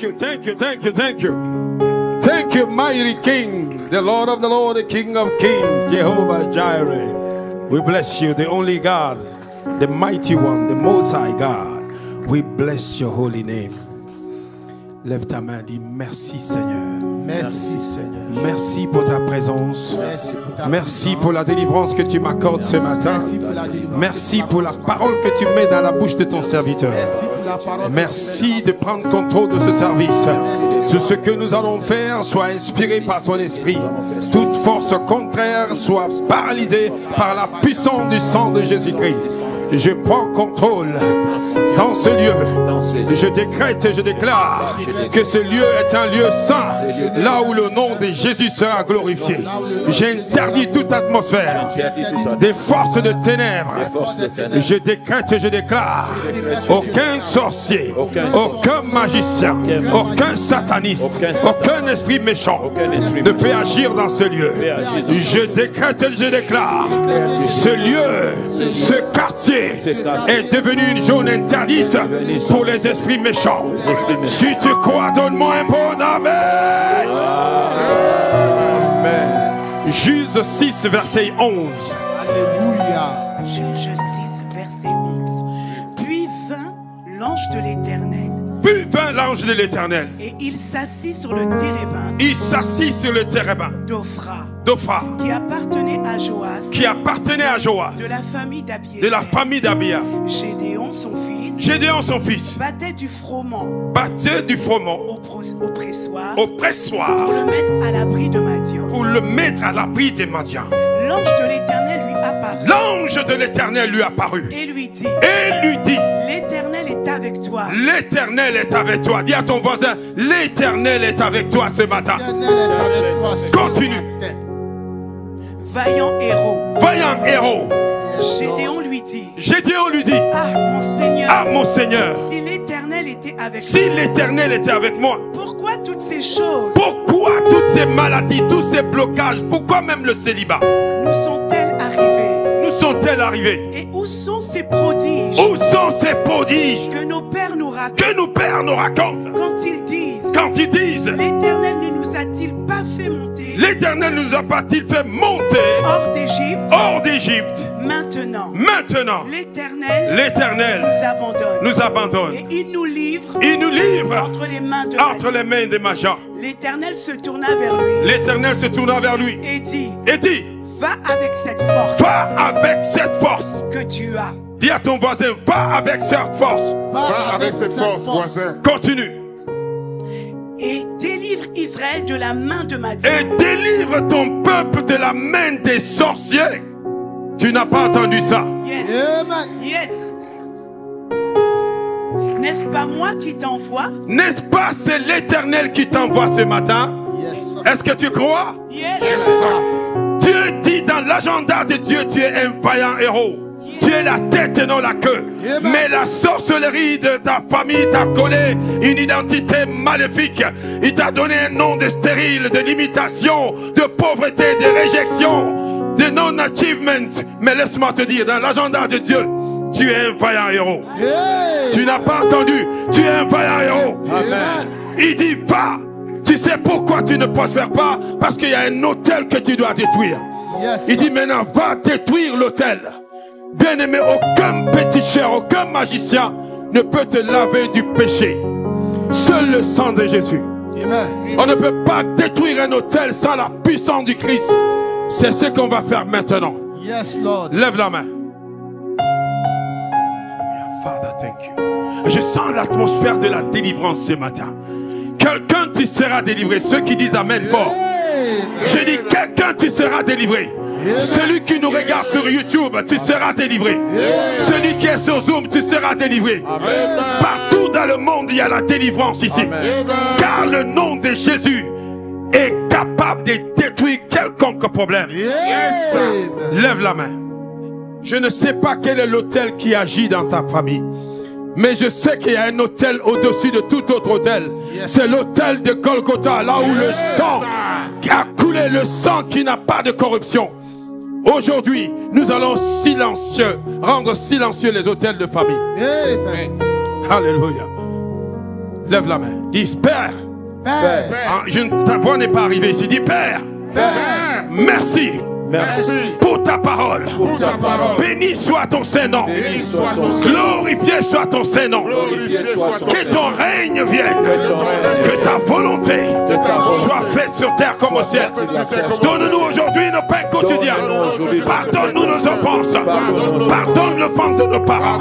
you, thank you, thank you, thank you. Thank you, mighty King, the Lord of the Lord, the King of Kings, Jehovah Jireh. We bless you, the only God, the mighty one, the most high God. We bless your holy name. Lève ta main, dis merci Seigneur. Merci Seigneur. Merci pour ta présence. Merci pour la délivrance que tu m'accordes ce matin. Merci pour la parole que tu mets dans la bouche de ton serviteur. Merci de prendre contrôle de ce service. Tout ce que nous allons faire soit inspiré par ton esprit. Toute force contraire soit paralysée par la puissance du sang de Jésus-Christ. Je prends contrôle dans ce lieu. Je décrète et je déclare que ce lieu est un lieu saint, là où le nom de Jésus sera glorifié. J'interdis toute atmosphère des forces de ténèbres. Je décrète et je déclare aucun sorcier, aucun magicien, aucun sataniste, aucun esprit méchant ne peut agir dans ce lieu. Je décrète et je déclare ce lieu, ce quartier est devenu une zone interdite pour les esprits méchants. Si tu crois, donne-moi un bon amen. Juge 6, verset 11. Alléluia. Juge 6, verset 11. Puis vint l'ange de l'Éternel. Puis vint l'ange de l'Éternel. Et il s'assit sur le térébinthe. Il s'assit sur le térébinthe d'Ophra, qui appartenait à Joas, de la famille d'Abia. Gédéon son fils, battait du froment au pressoir pour le mettre à l'abri de Madian. L'ange de l'Éternel lui apparut. Et lui dit, l'Éternel est avec toi. L'Éternel est avec toi. Dis à ton voisin, l'Éternel est avec toi ce matin. Continue. Vaillant héros. Gédéon lui dit, ah mon Seigneur, si l'Éternel était avec moi, pourquoi toutes ces choses? Pourquoi toutes ces maladies, tous ces blocages? Pourquoi même le célibat nous sont-elles arrivées? Et où sont ces prodiges? Que nos pères nous racontent. Quand ils disent l'Éternel ne nous a-t-il pas fait monter? L'Éternel nous a pas-t-il fait monter hors d'Égypte? Maintenant, l'Éternel nous abandonne. Et il nous livre entre les mains de Madian. L'Éternel se tourna vers lui. Et dit, va avec cette force que tu as. Dis à ton voisin, va avec cette force. voisin. Continue. Et délivre Israël de la main de Madian. Et délivre ton peuple de la main des sorciers. Tu n'as pas entendu ça? Yes. N'est-ce pas moi qui t'envoie? N'est-ce pas c'est l'Éternel qui t'envoie ce matin? Est-ce que tu crois? Yes. Dieu dit dans l'agenda de Dieu, tu es un vaillant héros. Tu es la tête et non la queue. Mais la sorcellerie de ta famille t'a collé une identité maléfique. Il t'a donné un nom de stérile, de limitation, de pauvreté, de réjection, de non-achievement. Mais laisse-moi te dire, dans l'agenda de Dieu, tu es un vaillant héros. Tu n'as pas entendu, tu es un vaillant héros. Amen. Il dit, va. Tu sais pourquoi tu ne prospères pas? Parce qu'il y a un autel que tu dois détruire. Il dit maintenant, va détruire l'autel. Bien-aimé, aucun péticheur, aucun magicien ne peut te laver du péché. Seul le sang de Jésus. Amen. On ne peut pas détruire un autel sans la puissance du Christ. C'est ce qu'on va faire maintenant. Yes, Lord. Lève la main. Father, thank you. Je sens l'atmosphère de la délivrance ce matin. Quelqu'un, tu seras délivré. Ceux qui disent Amen fort. Je dis quelqu'un, tu seras délivré. Celui qui nous regarde sur YouTube, tu seras délivré. Celui qui est sur Zoom, tu seras délivré. Partout dans le monde, il y a la délivrance ici. Car le nom de Jésus est capable de détruire quelconque problème. Lève la main. Je ne sais pas quel est l'autel qui agit dans ta famille. Mais je sais qu'il y a un autel au-dessus de tout autre autel. C'est l'autel de Golgotha, là où le sang a coulé, le sang qui n'a pas de corruption. Aujourd'hui, nous allons rendre silencieux les autels de famille. Amen. Alléluia. Lève la main. Dis Père. Père. Ah, ta voix n'est pas arrivée ici. Dis Père. Père. Merci. Merci pour ta parole. Pour ta parole. Béni soit ton Saint-Nom. Glorifié soit ton Saint-Nom. Que ton règne vienne. Que ta volonté soit faite sur terre comme au ciel. Donne-nous aujourd'hui nos pains quotidiens. Pardonne-nous nos offenses. Pardonne l'offense de nos parents.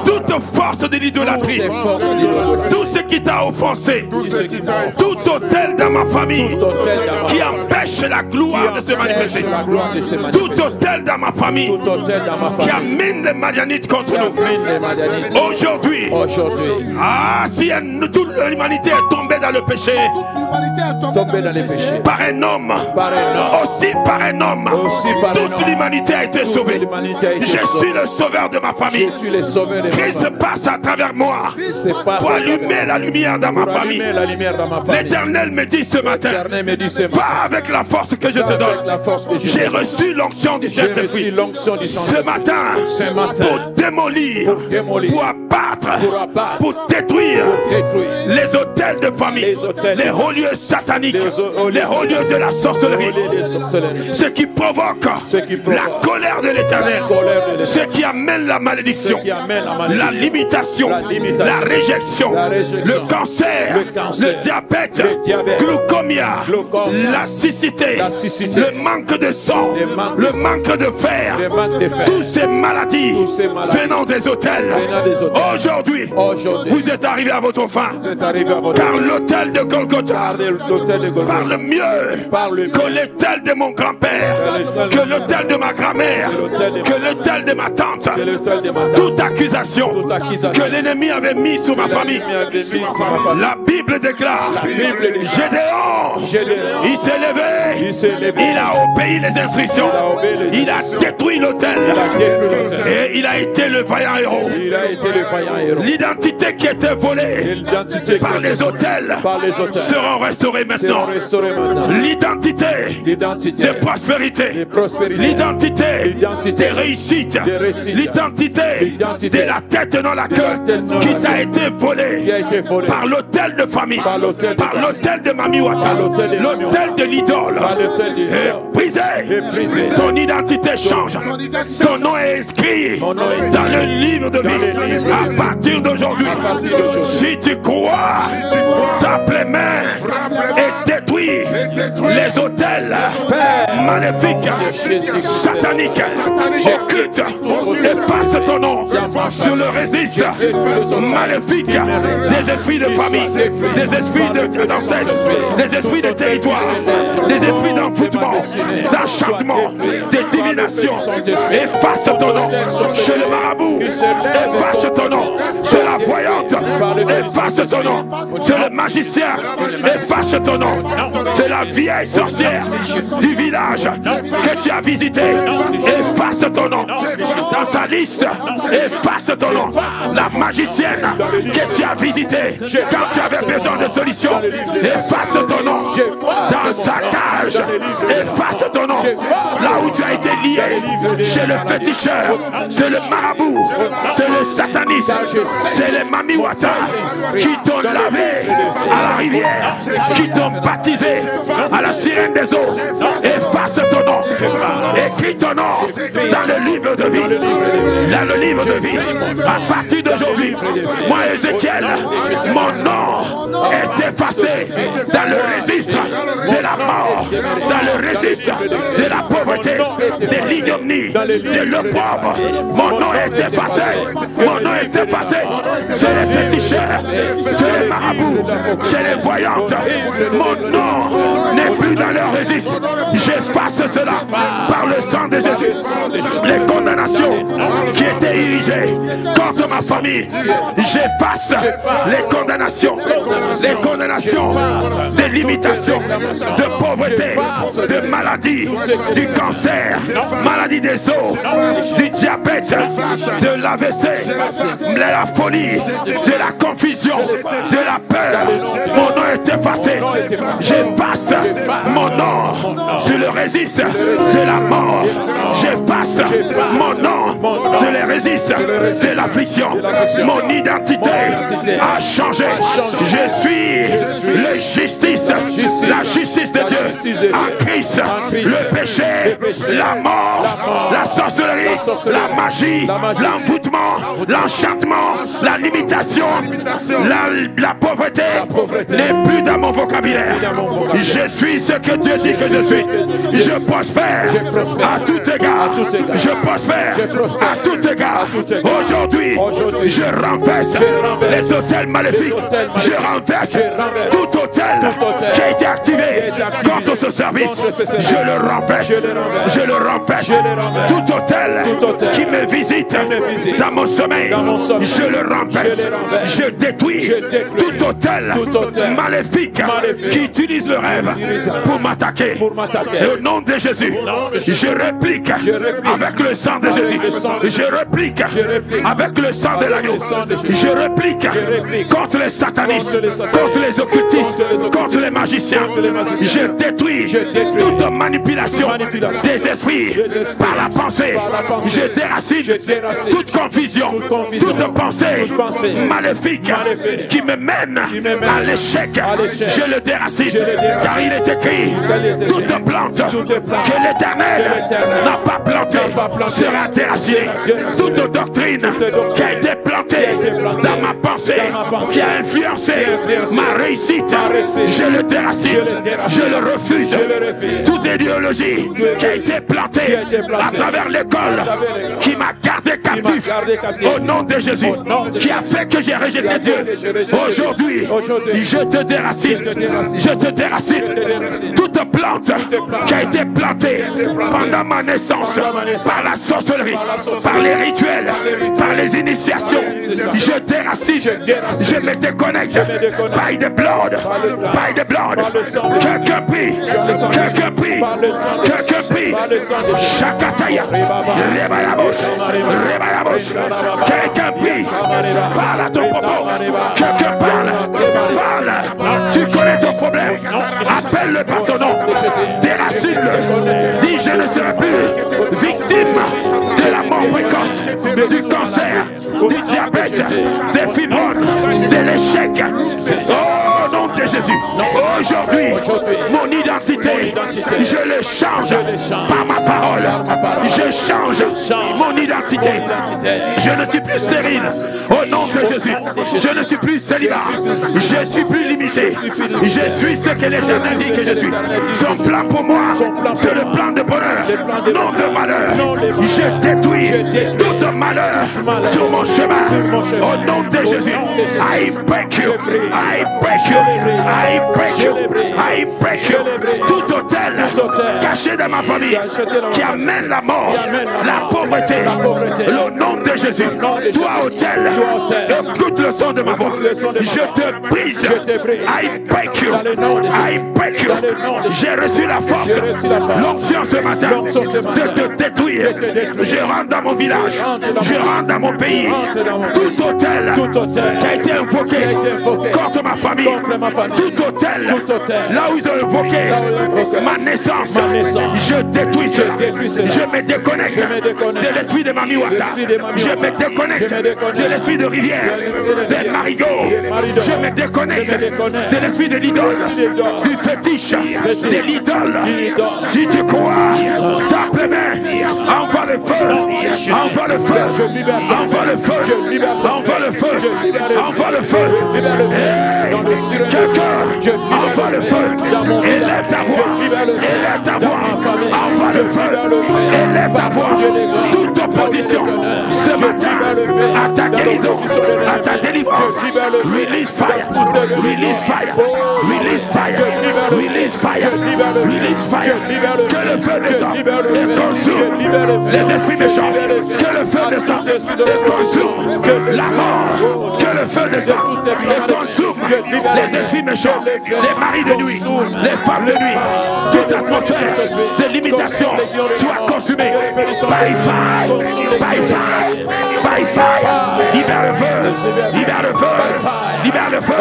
Toute force de l'idolâtrie. Tout ce qui t'a offensé. Tout autel dans ma famille qui empêche la gloire de se manifester. Tout autel dans ma famille qui amène les Madianites contre nous. Aujourd'hui, si toute l'humanité est tombée dans le péché, par un homme, aussi par un homme, toute l'humanité a été sauvée. Je suis le sauveur de ma famille. Christ passe à travers moi pour allumer la lumière dans ma famille. L'Éternel me dit ce matin, va avec la force que je te donne. J'ai reçu l'onction du Saint-Esprit ce matin pour démolir, pour abattre, pour détruire les autels de famille, les hauts lieux sataniques, les hauts lieux de la sorcellerie, ce qui provoque la colère de l'Éternel, ce qui amène la malédiction, la limitation, la réjection, le cancer, le diabète, glucomia, la cécité, le manque de sang, le manque de fer, toutes ces maladies venant des autels. Aujourd'hui, vous êtes arrivés à votre fin, car l'autel de Golgotha parle mieux que l'autel de mon grand-père, que l'autel de ma grand-mère, que l'autel de ma tante. Toute accusation que l'ennemi avait mis sur ma famille, la Bible déclare, Gédéon, il s'est levé, il a obéi les instructions, il a détruit l'autel et il a été le vaillant héros. L'identité qui était volée par les autels sera restaurée maintenant. L'identité de prospérité, l'identité de réussite, l'identité de la tête et non la queue qui t'a été volée par l'autel de famille, par l'autel de Mamiwata, l'autel de l'idole. Brisé. Ton identité change. Ton nom est inscrit dans le livre de vie. À partir d'aujourd'hui, si tu crois, tape les mains et détruis les autels maléfiques, sataniques, occultes. Efface ton nom sur le registre maléfique des esprits de famille, des esprits d'ancêtres, des esprits de territoire, des esprits d'envoûtement, d'enchantement, de divination. Efface ton nom chez le marabout. Efface ton nom chez la voyante. Efface ton nom chez le magicien. Efface ton nom c'est la vieille sorcière du village que tu as visité. Efface ton nom dans sa liste. Efface ton nom. La magicienne que tu as visité quand tu avais besoin de solution. Efface ton nom dans sa cage. Efface ton nom là où tu as été lié chez le féticheur. C'est le marabout, c'est le sataniste, c'est les Mamiwata qui t'ont lavé à la rivière, qui t'ont baptisé à la sirène des eaux. Efface ton nom, écris ton nom dans le livre de vie, dans le livre de vie. À partir d'aujourd'hui, moi Ézéchiel, mon nom est effacé dans le registre de la mort, dans le registre de la pauvreté, de l'ignominie, de l'opprobre. Mon nom est effacé, mon nom est effacé. C'est les féticheurs, c'est les marabouts, c'est les voyantes. Mon nom n'est plus dans leur registre. J'efface cela par le sang de Jésus. Les condamnations qui étaient érigées contre ma famille, j'efface les condamnations condamnation, de limitation, de pauvreté, de maladie, du cancer, maladie des os, du diabète, de l'AVC, de la folie, de la confusion, de la peur. Mon nom est effacé. J'efface mon nom sur le registre de la mort. J'efface mon nom sur le registre de l'affliction. Mon identité a changé. Je suis la justice de Dieu en Christ. Le péché, la mort, la sorcellerie, la magie, l'envoûtement, l'enchantement, la limitation, la pauvreté n'est plus dans mon vocabulaire. Je suis ce que Dieu dit que je suis. Je prospère à tout égard. Je prospère à tout égard. Aujourd'hui, je renverse les hôtels maléfiques. Je renverse tout hôtel qui a été activé contre ce service. Je le renverse. Je le renverse. Tout hôtel qui me visite dans mon sommeil, je le renverse. Je détruis tout hôtel maléfique qui utilise le rêve pour m'attaquer. Au nom de Jésus, je réplique avec le sang de Jésus. Je réplique avec le sang de l'agneau. Je réplique contre les satanistes, contre les occultistes, contre les magiciens. Je détruis toute manipulation des esprits par la pensée. Je déracine toute confusion, toute pensée maléfique qui me mène à l'échec. Je le déracine, car il est écrit: toute plante que l'Éternel n'a pas plantée sera déracinée. Toute doctrine qui a été plantée dans ma pensée, qui a influencé ma réussite, je le déracine, je le refuse. Toute idéologie qui a été plantée à travers l'école, qui m'a gardé captif, au nom de Jésus, qui a fait que j'ai rejeté Dieu, aujourd'hui, je te déracine, je te déracine. Toute plante qui a été plantée pendant ma naissance, par la sorcellerie, par les rituels, par les initiations, je déracine, je me déconnecte. By the blood, by the blood. Quelqu'un prie, quelqu'un prie, quelqu'un prie. Chakataya, réveille la bouche, réveille la bouche. Quelqu'un prie, parle à ton propos. Quelqu'un parle, parle. Tu connais ton problème, appelle-le par son nom, déracine-le. Dis: je ne serai plus victime de la mort précoce, du cancer, du diabète, des fibromes, de l'échec. Oh, nom de Jésus, aujourd'hui, mon identité, je le change par ma parole. Je change mon identité. Je ne suis plus stérile. Au nom de Jésus, je ne suis plus célibat. Je suis plus limité. Je suis ce que l'Éternel dit que je suis. Son plan pour moi, c'est le plan de bonheur, non de malheur. Je détruis tout malheur sur mon chemin. Au nom de Jésus, I break you, I break you, I break you, I break you. Tout hôtel caché dans ma famille qui amène la mort, la pauvreté, le nom de Jésus. Toi hôtel, écoute le son de ma voix. Je te brise. I break you, I break you. J'ai reçu la force, l'onction ce matin de te détruire. Je rentre dans mon village, je rentre dans mon pays. Tout hôtel qui a été invoqué contre ma famille, tout hôtel là où ils ont invoqué ma naissance, je détruis cela. Je me déconnecte de l'esprit de Mami Wata. Je me déconnecte de l'esprit de Rivière, de Marigot. Je me déconnecte de l'esprit de l'idole, du fétiche, de l'idole. Si tu crois, tape les mains, envoie le feu, envoie le feu, envoie le feu, envoie le feu, envoie le feu. Hey, quelqu'un, envoie le feu, élève ta voix, élève ta voix, envoie le feu, élève ta voix. Toute opposition ce matin à ta guérison, à ta délivrance, release fire, release fire, release fire, release fire, release fire. Que le feu descende et consume les esprits méchants. Que le le feu descende et consume la mort. Que le feu descende et consume les esprits méchants, les maris de nuit, les femmes de nuit. Toute atmosphère de limitation soit consumée by fire, by fire, by fire. Libère le feu, libère le feu, libère le feu,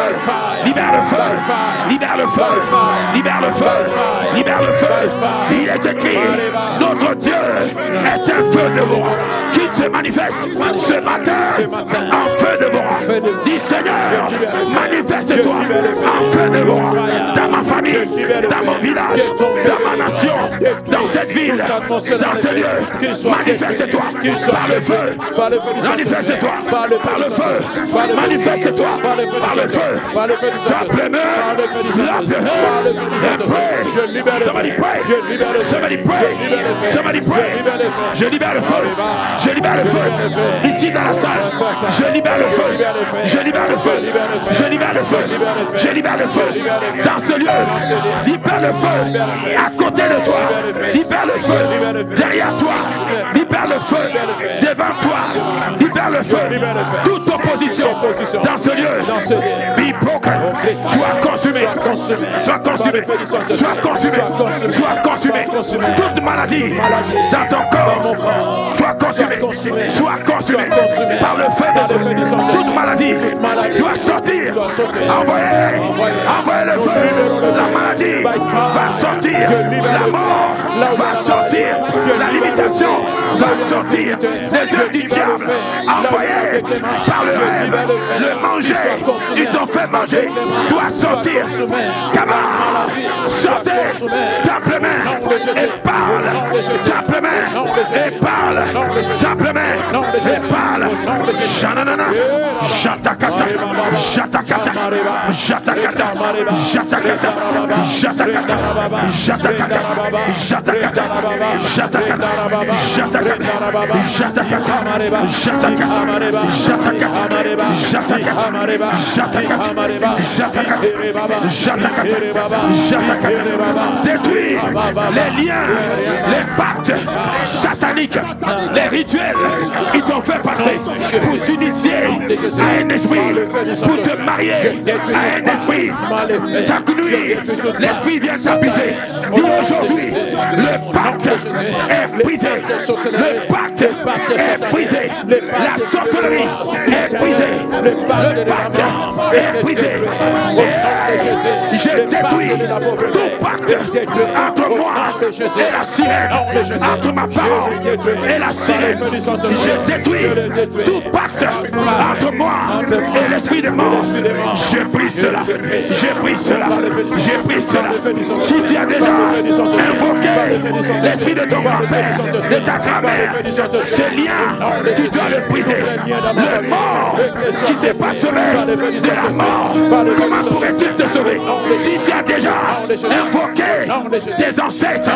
libère le feu, libère le feu, libère le feu, libère le feu. Il est écrit, notre Dieu est un feu de bois qui se manifeste ce matin en feu de bois. Dis Seigneur, manifeste-toi en feu de bois dans ma famille, dans mon village, dans ma nation, dans cette ville, dans ce lieu. Manifeste-toi par le feu, manifeste-toi par le feu, manifeste-toi par le feu. Simplement, somebody pray, somebody pray, somebody pray. Je libère le feu, je libère le feu. Ici dans la salle, je libère le feu, je libère le feu, je libère le feu, je libère le feu. Dans ce lieu, libère le feu. À côté de toi, libère le feu. Derrière toi, libère le feu. Devant toi, libère le feu. Toute opposition dans ce lieu, be broken. Sois consumé, sois consumé, sois consumé, sois consumé. Toute maladie dans ton corps, sois consumé, sois consumé par le feu de Dieu. Toute maladie doit sortir. Envoyez le feu. La maladie va sortir. La mort va sortir. La limitation va sortir. Les œuvres du diable envoyées par le rêve, le manger, ils t'ont fait manger, doit sortir. Cabal, sortez, tape les mains et parle. Tape les mains et parle. Tape les mains et parle. Jananana, jatakata, jatakata, jatakata, jatakata, jatakata, jatakata, jatakata, jatakata, détruire les liens, les pactes sataniques, les rituels. Ils t'ont fait passer pour t'initier à un esprit, pour te marier à un esprit. Chaque nuit, l'esprit vient s'abuser. Dis aujourd'hui, le pacte est brisé. Le pacte est brisé. La sorcellerie est brisée. Le pacte est brisé. Je détruis tout pacte entre moi et la sirène, entre ma parole et la sirène. Je détruis tout pacte entre moi et l'esprit de mort. Je brise cela. Je brise cela. Je brise cela. Si tu as déjà invoqué l'esprit de ton grand-père, de ta grand-mère, ce lien, tu dois le briser. Le mort qui s'est pas sauvé de la mort, comment pourrait-il te sauver? Si tu as déjà invoqué tes ancêtres,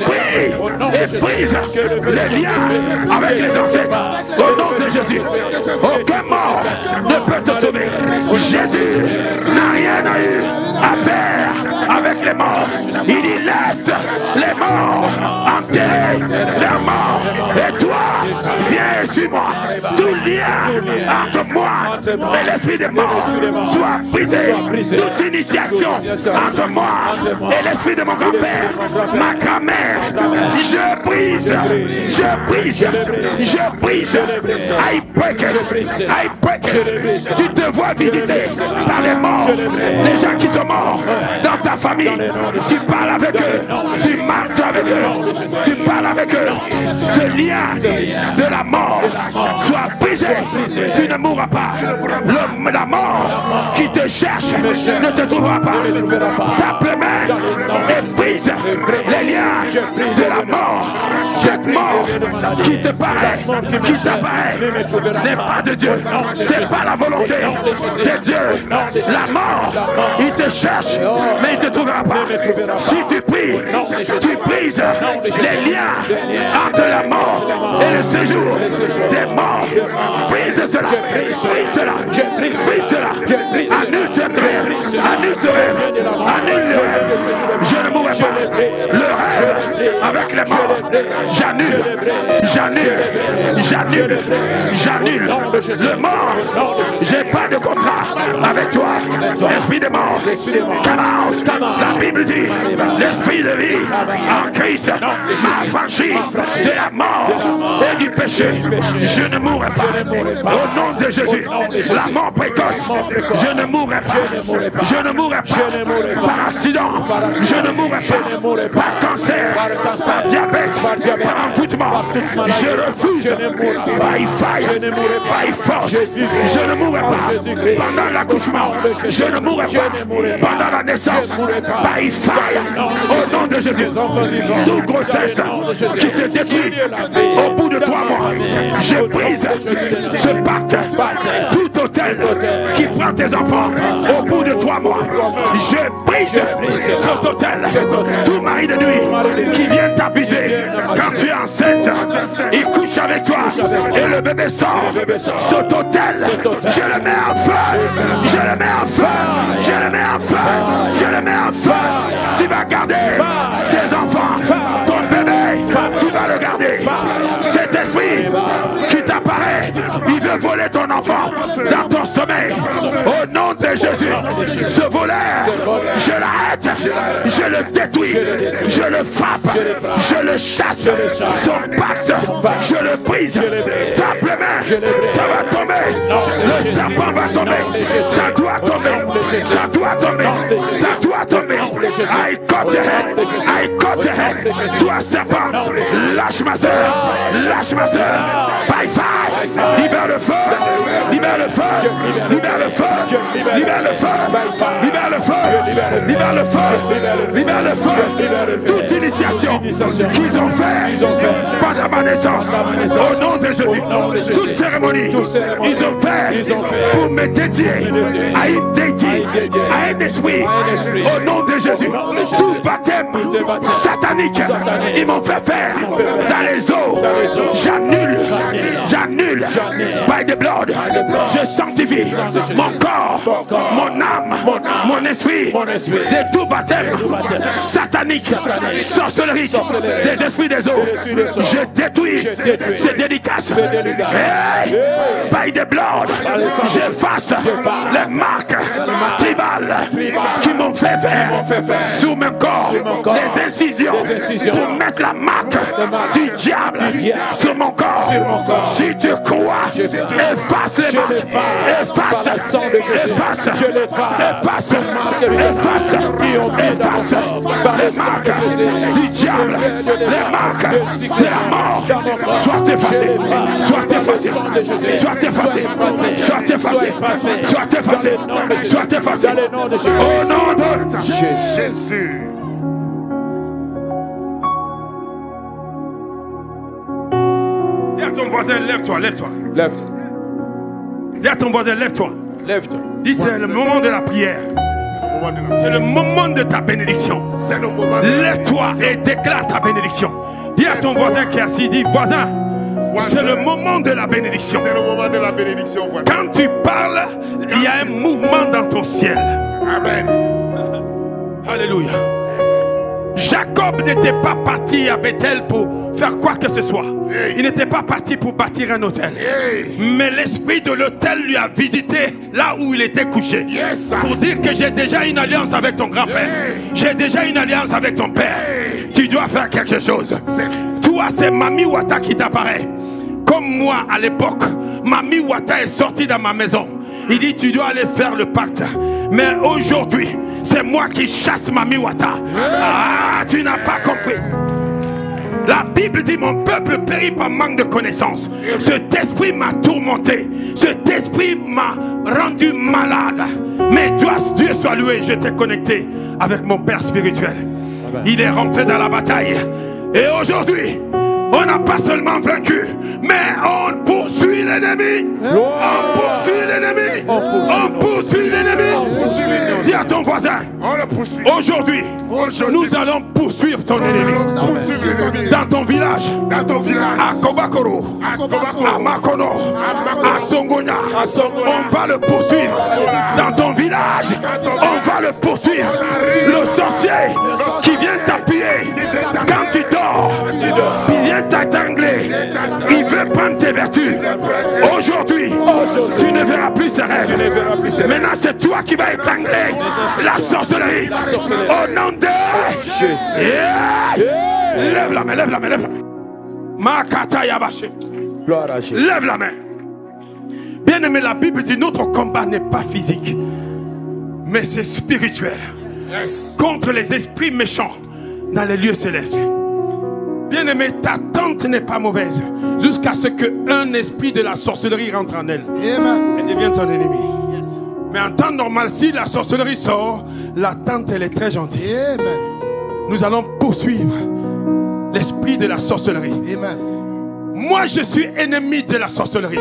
prie et brise les liens avec les ancêtres. Au nom de Jésus, aucun mort ne peut te sauver. Jésus n'a rien eu à faire avec les morts. Il dit laisse les morts enterrer leurs morts. Et toi, viens et suis-moi. Tout lien entre moi et l'esprit des morts soit brisé. Toute initiation entre moi et l'esprit de mon grand-père, ma grand-mère, je brise, je brise, je brise. I break it, I break it. Tu te vois visiter par les morts, les gens qui sont morts dans ta famille. Tu parles avec eux, tu marches avec eux, tu parles avec eux. Ce lien de la mort soit brisé. Tu ne mourras pas. La mort qui te cherche ne te trouvera pas. Tape les mains et brise les liens de la mort. Cette mort qui te paraît, qui t'apparaît, n'est pas de Dieu. C'est pas la volonté de Dieu. La mort, il te cherche, mais il ne te trouvera pas. Si tu pries, tu brises les liens entre la mort et le séjour des morts. Brise cela, brise cela, brise cela. Annule cette rêve, annule ce rêve, annule le rêve. Je ne mourrai pas. Le rêve avec avec les morts. J'annule. Le mort. J'ai pas de contrat avec toi. Esprit de mort. La Bible dit, l'esprit de vie en Christ m'a franchi de la mort et du péché. Je ne mourrai pas. Au nom de Jésus, la mort précoce, je ne mourrai pas. Je ne mourrai pas par accident. Je ne mourrai pas par cancer, par diabète, par envoûtement. Je refuse by fire, by force. Je ne mourrai pas pendant l'accouchement. Je ne mourrai pas pendant la naissance. By fire, au nom de Jésus. Toute grossesse qui se détruit au bout de 3 mois, je brise ce pacte. Tout hôtel qui prend tes enfants au bout de 3 mois, je brise cet hôtel. Tout mari de nuit qui vient t'abuser quand tu es enceinte, il couche avec toi et le bébé sort. Cet hôtel, je le mets en feu. Je le mets en feu. Je le mets en feu. Je le mets en feu. Tu vas garder tes enfants. Ton bébé, tu vas le garder. Cet esprit qui t'apparaît, il veut voler ton enfant dans ton sommeil. Au nom de Jésus, ce voleur, je l'arrête, je le détruis, je le frappe, je le chasse. Son pacte, je le brise. Tape les mains, ça va tomber. Le serpent va tomber. Ça doit tomber. Ça doit tomber. Ça doit tomber. I cut your head. I cut your head. Toi serpent, lâche ma soeur. Lâche ma soeur. By fire. Libère le feu. Libère le feu. Libère le feu. Libère le feu. Libère le feu. Libère le feu. Libère le feu. Toute initiation qu'ils ont fait pendant ma naissance, au nom de Jésus, toute cérémonie ils ont fait pour me dédier à une déité, à un esprit, au nom de Jésus, tout baptême satanique, ils m'ont fait faire dans les eaux. J'annule by the blood. Je sanctifie mon corps, mon âme, mon esprit de tout baptême satanique, sorcellerie, des esprits des eaux. Je détruis ces dédicaces. Hey, by the blood, j'efface les marques tribales qui m'ont fait faire sous mon corps, les incisions pour mettre la marque du diable sur mon corps. Si tu crois, efface les marques, efface les marques du diable, les marques de la mort. Soit effacées, soit effacées, soit effacées, soit effacées, soit effacées, soit effacées. Au nom de Jésus. Dis à ton voisin, lève-toi, lève-toi. Lève-toi. Dis à ton voisin, lève-toi. Lève-toi. Dis, c'est le moment de la prière. C'est le moment de ta bénédiction. Lève-toi et déclare ta bénédiction. Dis à ton voisin qui est assis, dis, voisin, c'est le moment de la bénédiction. C'est le moment de la bénédiction. Quand tu parles, il y a un mouvement dans ton ciel. Amen. Alléluia. Jacob n'était pas parti à Bethel pour faire quoi que ce soit. Il n'était pas parti pour bâtir un hôtel. Mais l'esprit de l'hôtel lui a visité là où il était couché. Pour dire que j'ai déjà une alliance avec ton grand-père. J'ai déjà une alliance avec ton père. Tu dois faire quelque chose. Toi, c'est Mami Wata qui t'apparaît. Comme moi à l'époque, Mami Wata est sortie dans ma maison. Il dit, tu dois aller faire le pacte. Mais aujourd'hui, c'est moi qui chasse Mami Wata. Ah, tu n'as pas compris. La Bible dit, mon peuple périt par manque de connaissance. Cet esprit m'a tourmenté. Cet esprit m'a rendu malade. Mais Dieu soit loué, je t'ai connecté avec mon Père spirituel. Il est rentré dans la bataille. Et aujourd'hui, on n'a pas seulement vaincu, mais on poursuit l'ennemi. On poursuit l'ennemi. On poursuit l'ennemi. Dis à ton voisin, aujourd'hui, nous allons poursuivre ton ennemi. Dans ton village, à Kobakoro, à Makono, à Songonia, on va le poursuivre. Dans ton village, on va le poursuivre. Le sorcier qui vient t'appuyer quand tu dors. Il vient t'attangler. Il veut prendre tes vertus. Aujourd'hui, tu ne verras plus ses rêves. Maintenant, c'est toi qui vas étangler la sorcellerie. Au nom de Jésus. Lève la main, lève la main, lève la main. Makata Yabaché. Lève la main. Bien aimé, la Bible dit notre combat n'est pas physique, mais c'est spirituel. Contre les esprits méchants dans les lieux célestes. Bien aimé, ta tante n'est pas mauvaise jusqu'à ce qu'un esprit de la sorcellerie rentre en elle. Elle devient ton ennemi. Mais en temps normal, si la sorcellerie sort, la tante elle est très gentille. Nous allons poursuivre l'esprit de la sorcellerie. Moi je suis ennemi de la sorcellerie.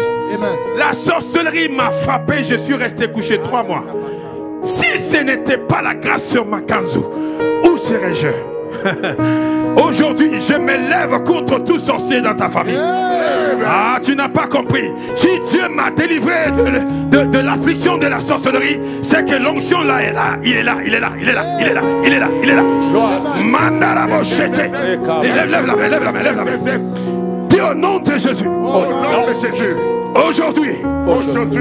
La sorcellerie m'a frappé, je suis resté couché 3 mois. Si ce n'était pas la grâce sur ma kanzu, où serais-je? Aujourd'hui, je me lève contre tout sorcier dans ta famille. Ah, tu n'as pas compris. Si Dieu m'a délivré de l'affliction de la sorcellerie, c'est que l'onction là est là. Il est là, il est là, il est là, il est là, il est là, il est là. Mandara bochete. Lève la main, lève la main, lève la main. Dis au nom de Jésus. Au nom de Jésus. Aujourd'hui,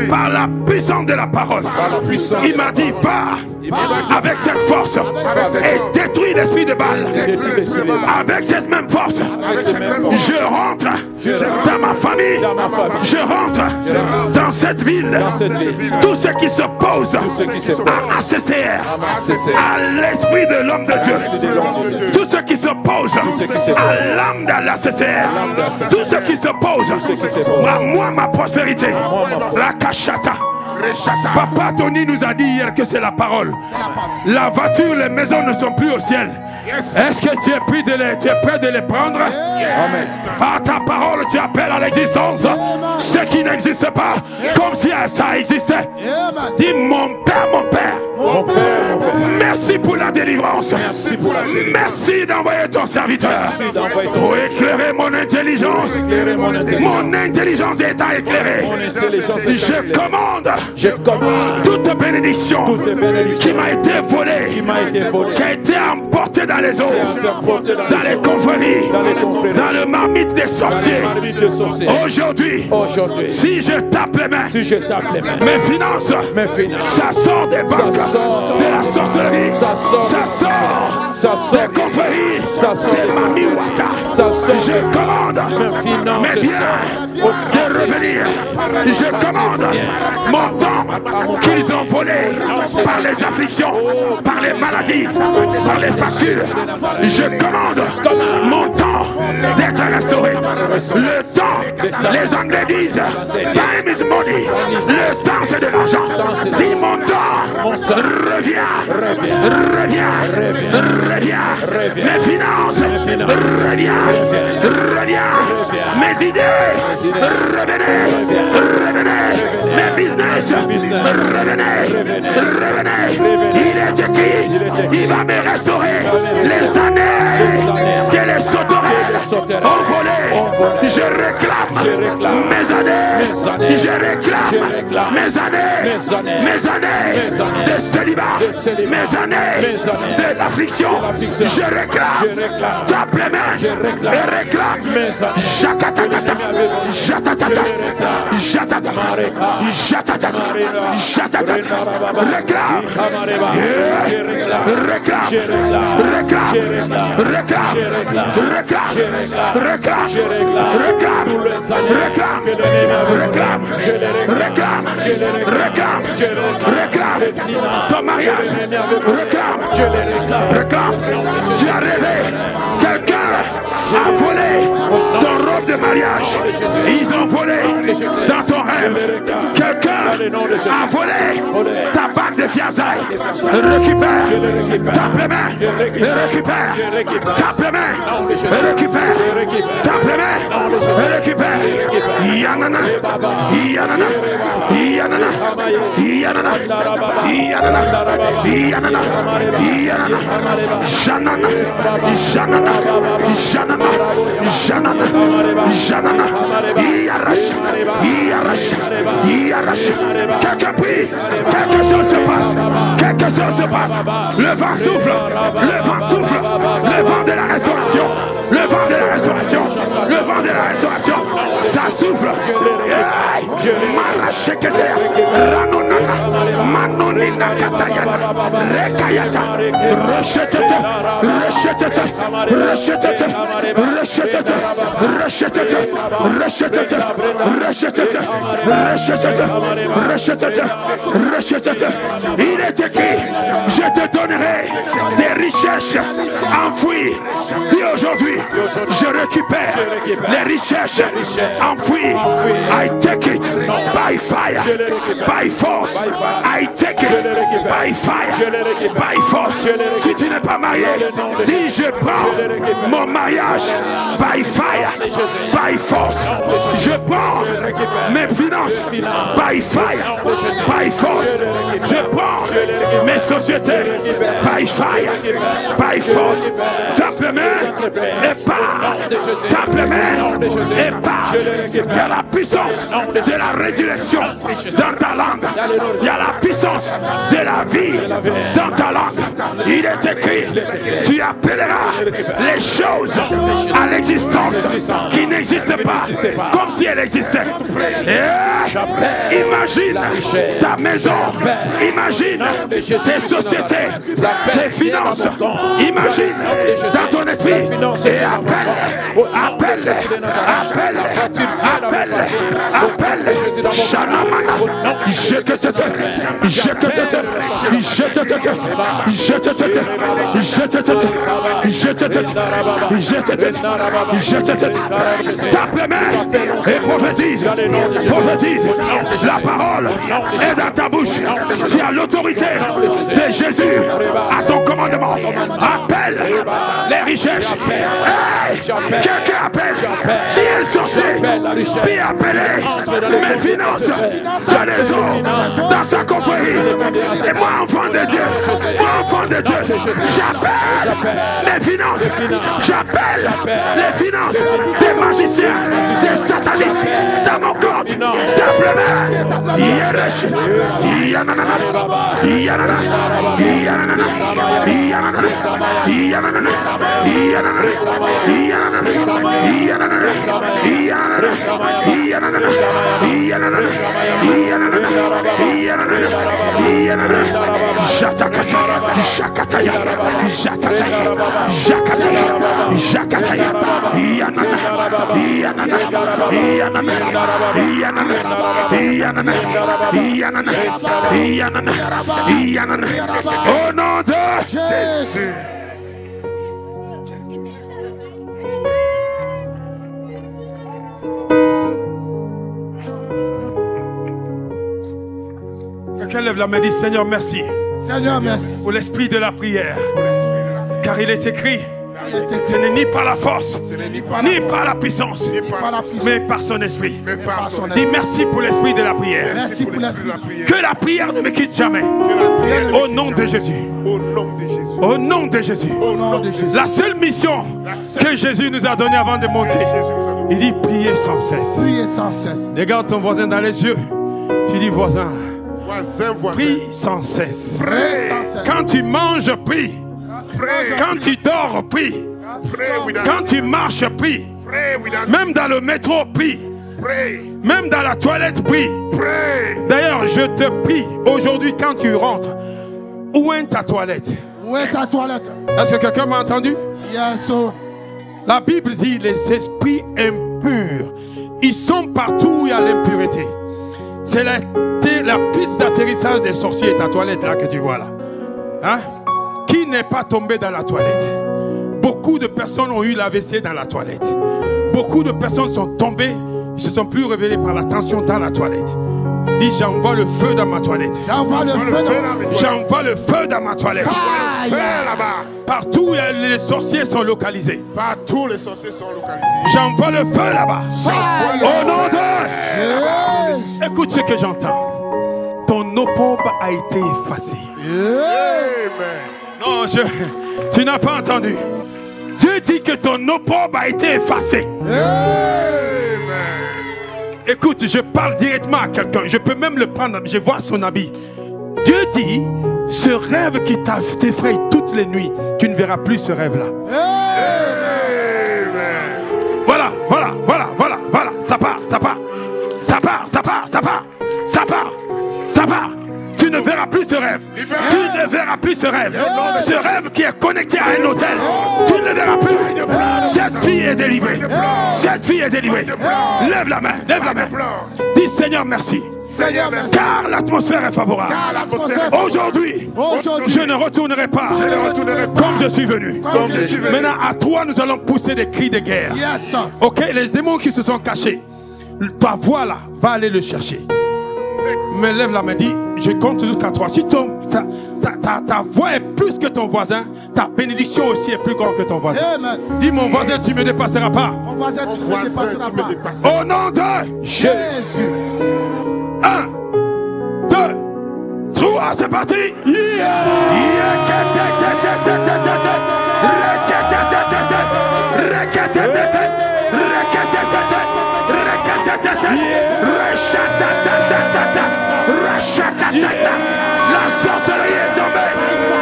par la puissance de la parole, il m'a dit, va avec cette force et détruis l'esprit de Baal. Avec cette même force, je rentre dans ma famille, je rentre dans cette ville. Tout ce qui s'oppose à ACCR, à l'esprit de l'homme de Dieu, tout ce qui s'oppose à l'âme de l'ACCR, tout ce qui s'oppose à moi, ma prospérité, la cachata. Papa Tony nous a dit hier que c'est la parole. La voiture, les maisons ne sont plus au ciel. Est-ce que tu es prêt de les prendre? Par ta parole, tu appelles à l'existence ce qui n'existe pas, comme si ça existait. Dis mon Père, mon Père. Mon Père, mon Père. Merci pour la délivrance. Merci pour la délivrance. Merci d'envoyer ton serviteur. Merci d'envoyer ton pour éclairer mon intelligence. Éclairer mon intelligence. Mon intelligence est à éclairer. Mon intelligence est Je commande. Je commande toute bénédiction qui m'a été volée, qui a été emportée dans les eaux, dans les confréries, dans le marmite des sorciers. Aujourd'hui, si je tape les mains, mes finances, ça sort des banques, de la sorcellerie, ça sort des confréries, des mamiwata. Je commande mes biens de revenir. Je commande mon temps qu'ils ont volé par les afflictions, par les maladies, par les factures. Je commande mon temps d'être restauré. Le temps, les Anglais disent time is money. Le temps c'est de l'argent. Dis mon temps, reviens. Mes finances, reviens. Mes idées, revenez. Mes business, revenez. Il est écrit, il va me restaurer les années que les sauterelles ont volé. Je réclame mes années. Je réclame mes années de célibat, mes années de l'affliction. Je réclame. Tape les mains et réclame. Jatatatata. Ton mariage, réclame. Tu as rêvé, quelqu'un a volé ton robe de mariage. Ils ont volé dans ton rêve. Quelqu'un a volé ta bague de fiançailles. Récupère. Tape les mains. Récupère. Tape les mains. Récupère. Tape les mains. Récupère. Yanana. Quelqu'un prie, quelque chose se passe, le vent souffle, le vent de la restauration, le Le vent de la restauration, ça souffle. Marachekete, Ranonana, Manonina Katayana, Rekayata, Rechetete, Rechetete, Rechetete, Rechetete, Rechetete, Rechetete, Rechetete, Rechetete, Rechetete, Rechetete. Il est écrit, je te donnerai des richesses enfouies. Dis aujourd'hui, je récupère les richesses enfouies. I take it by fire, by force. I take it by fire, by force. Si tu n'es pas marié, dis je prends mon mariage by fire, by force. Je prends mes finances by fire, by force. Je prends mes sociétés by fire, by force. Tape les mains et pars. Tape les mains et pars. Il y a la puissance de la résurrection dans ta langue. Il y a la puissance de la vie dans ta langue. Il est écrit, tu appelleras les choses à l'existence qui n'existent pas comme si elles existaient. Imagine ta maison, imagine tes sociétés, tes finances, imagine dans ton esprit et appelle. Shanamana, tape les mains et prophétise. La parole est dans ta bouche. Tu as l'autorité de Jésus à ton commandement. Appelle les richesses. Quelqu'un appelle. Si elles sont puis appelez mes finances dans les eaux, dans sa confrérie. Et moi, enfant de Dieu, j'appelle les finances. J'appelle les finances des magiciens, des satanistes dans mon compte. Simplement, au nom de Jésus. Quelqu'un lève la main et dit Seigneur merci. Seigneur merci pour l'esprit de la prière. Car il est écrit, ce n'est ni par la force, ni par la puissance, mais par son esprit. Dis merci pour l'esprit de la prière. Que la prière ne me quitte jamais. Au nom de Jésus. Au nom de Jésus. La seule mission que Jésus nous a donnée avant de monter, il dit prier sans cesse. Regarde ton voisin dans les yeux. Tu dis voisin, prie sans cesse. Quand tu manges, prie. Quand tu dors, prie. Quand tu marches, prie. Même dans le métro, prie. Même dans la toilette, prie. D'ailleurs, je te prie aujourd'hui quand tu rentres. Où est ta toilette? Où est ta toilette? Est-ce que quelqu'un m'a entendu? Yes, sir. La Bible dit les esprits impurs, ils sont partout où il y a l'impureté. C'est la piste d'atterrissage des sorciers, ta toilette là que tu vois là. Hein? Qui n'est pas tombé dans la toilette? Beaucoup de personnes ont eu l'AVC dans la toilette. Beaucoup de personnes sont tombées, ils ne se sont plus révélés par la tension dans la toilette. Dis j'envoie le feu dans ma toilette. J'envoie le feu dans ma toilette. Partout où les sorciers sont localisés. Partout les sorciers sont localisés. J'envoie le feu là-bas. Au nom de Jésus. Écoute ce que j'entends. Ton opprobre a été effacé. Non, tu n'as pas entendu. Dieu dit que ton opprobre a été effacé. Écoute, je parle directement à quelqu'un. Je peux même le prendre. Je vois son habit. Dieu dit, ce rêve qui t'effraie toutes les nuits, tu ne verras plus ce rêve-là. Voilà. Ça part. Tu ne verras plus ce rêve. Tu ne verras plus ce rêve. Ce rêve qui est connecté à un hôtel. Tu ne le verras plus. Cette fille est délivrée. Cette fille est délivrée. Lève la main. Lève la main. Dis Seigneur merci. Car l'atmosphère est favorable. Aujourd'hui, je ne retournerai pas comme je suis venu. Maintenant, à toi, nous allons pousser des cris de guerre. Ok, les démons qui se sont cachés, ta voix là va aller le chercher. Mais lève la main, dis, je compte jusqu'à 3. Si ta voix est plus que ton voisin, ta bénédiction aussi est plus grande que ton voisin. Amen. Dis, mon voisin, tu ne me dépasseras pas. Mon voisin, tu ne me dépasseras pas. Au nom de Jésus. 1, 2, 3, c'est parti. La sorcellerie est tombée,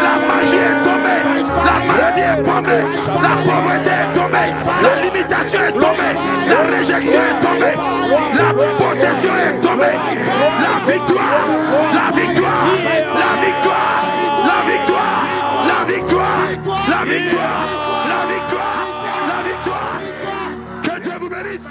la magie est tombée, la maladie est tombée, la pauvreté est tombée, la limitation est tombée, la réjection est tombée, la possession est tombée, la victoire, la victoire, la victoire, la victoire, la victoire, la victoire, la victoire, la victoire. Que Dieu vous bénisse.